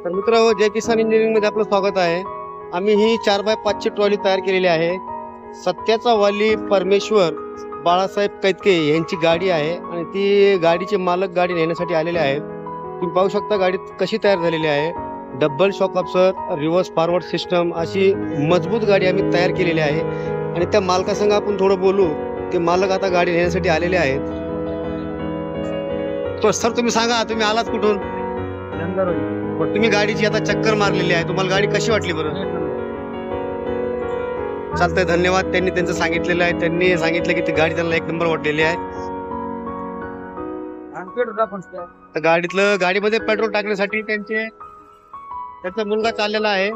तर मित्र, जय किसान इंजिनिअरिंग मध्ये आपलं स्वागत आहे. आम्ही ही 4x5 ची ट्रॉली तयार केलेली आहे. सत्याचा वाली परमेश्वर बाळासाहेब कैतके यांची गाडी आहे आणि ती गाडीचे मालक गाडी नेण्यासाठी आलेले आहेत. तुम्ही पाहू शकता गाडी कशी तयार झालेली आहे. Double shock absorber, reverse forward system अशी मजबूत गाडी आम्ही तयार केलेली आहे आणि त्या मालकासंग आपण थोडं बोलू. ते मालक आता गाडी नेण्यासाठी आलेले आहेत. तर सर, तुम्ही सांगा, तुम्ही आलात कुठून? तुम्ही गाडीची आता चक्कर मारलेली आहे, तुम्हाला गाडी कशी वाटली बरं? चालतंय, धन्यवाद. त्यांनी त्यांचं सांगितलेलं आहे. त्यांनी सांगितलं की ती गाडी त्यांना एक नंबर वाटलेली आहे. तर गाडीमध्ये पेट्रोल टाकण्यासाठी त्यांचा मुलगा चाललेला आहे.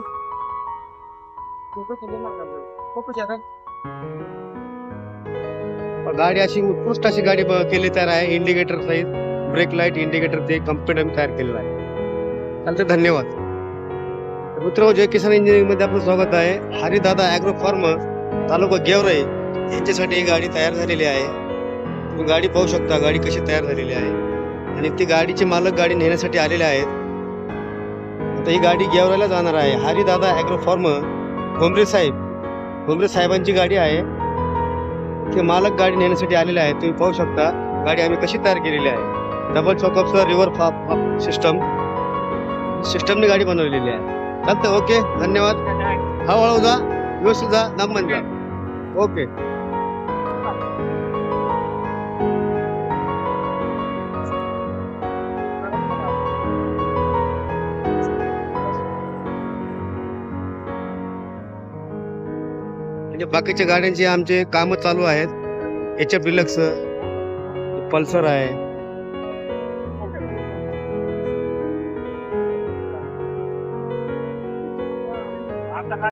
गाडी अशी उत्कृष्ट अशी गाडी केली तयार आहे. इंडिकेटर सहित ब्रेक लाईट, इंडिकेटर ते कम्प्युटर तयार केलेलं आहे. चालते, धन्यवाद. मित्र, जय किसान इंजिनिअरिंग मध्ये आपलं स्वागत आहे. हरिदादा ॲग्रो फार्म, तालुका गेवराई यांच्यासाठी ही गाडी तयार झालेली आहे. तुम्ही गाडी पाहू शकता, गाडी कशी तयार झालेली आहे आणि ती गाडीचे मालक गाडी नेण्यासाठी आलेले आहेत. आता ही गाडी गेवराईला जाणार आहे. हरिदादा ॲग्रो फार्म, भोमरे साहेबांची गाडी आहे. ते मालक गाडी नेण्यासाठी आलेले आहेत. तुम्ही पाहू शकता गाडी आम्ही कशी तयार केलेली आहे. डबल चॉकअपचं रिव्हर सिस्टमने गाडी बनवलेली आहे. चालतं, ओके, धन्यवाद. हळूहळू जा, व्यवस्थित जा, दमन जा. ओके. म्हणजे बाकीच्या गाड्यांचे आमचे काम चालू आहेत. HF डिलक्स, पल्सर आहे,